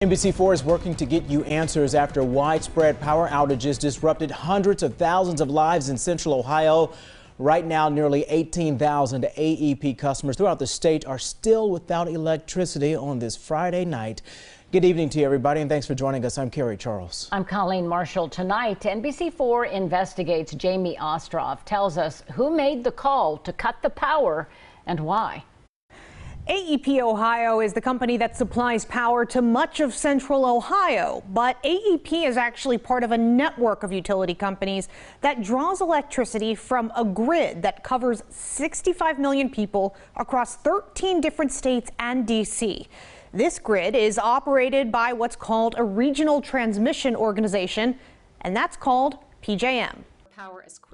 NBC4 is working to get you answers after widespread power outages disrupted hundreds of thousands of lives in central Ohio. Right now, nearly 18,000 AEP customers throughout the state are still without electricity on this Friday night. Good evening to you, everybody, and thanks for joining us. I'm Carrie Charles. I'm Colleen Marshall. Tonight, NBC4 investigates. Jamie Ostroff tells us who made the call to cut the power and why. AEP Ohio is the company that supplies power to much of central Ohio, but AEP is actually part of a network of utility companies that draws electricity from a grid that covers 65 million people across 13 different states and D.C. This grid is operated by what's called a regional transmission organization, and that's called PJM.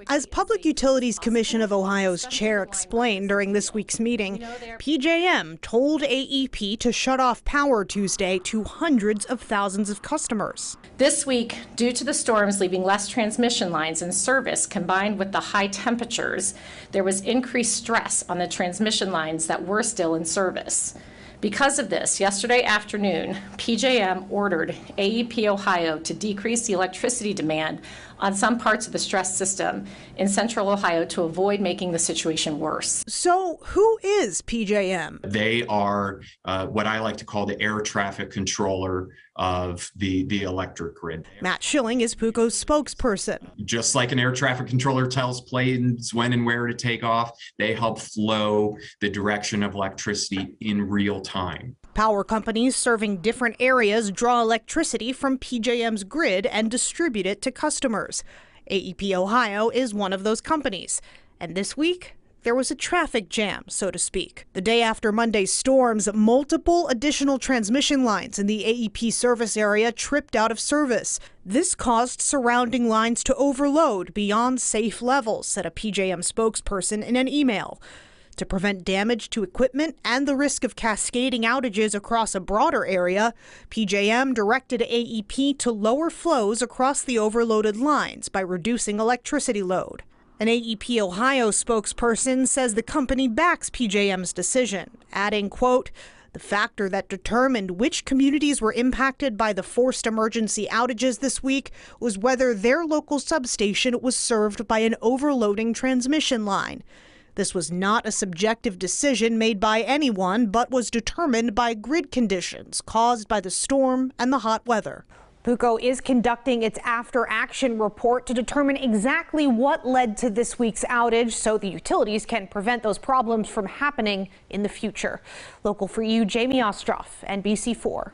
As Public Utilities Commission of Ohio's chair explained during this week's meeting, PJM told AEP to shut off power Tuesday to hundreds of thousands of customers. This week, due to the storms leaving less transmission lines in service combined with the high temperatures, there was increased stress on the transmission lines that were still in service. Because of this, yesterday afternoon, PJM ordered AEP Ohio to decrease the electricity demand on some parts of the stress system in central Ohio to avoid making the situation worse. So who is PJM? They are what I like to call the air traffic controller of the electric grid. Matt Schilling is PUCO's spokesperson. Just like an air traffic controller tells planes when and where to take off, they help flow the direction of electricity in real time. Power companies serving different areas draw electricity from PJM's grid and distribute it to customers. AEP Ohio is one of those companies. And this week, there was a traffic jam, so to speak. The day after Monday's storms, multiple additional transmission lines in the AEP service area tripped out of service. This caused surrounding lines to overload beyond safe levels, said a PJM spokesperson in an email. To prevent damage to equipment and the risk of cascading outages across a broader area, PJM directed AEP to lower flows across the overloaded lines by reducing electricity load. An AEP Ohio spokesperson says the company backs PJM's decision, adding, quote, "The factor that determined which communities were impacted by the forced emergency outages this week was whether their local substation was served by an overloading transmission line. This was not a subjective decision made by anyone, but was determined by grid conditions caused by the storm and the hot weather." PUCO is conducting its after-action report to determine exactly what led to this week's outage so the utilities can prevent those problems from happening in the future. Local for you, Jamie Ostroff, NBC4.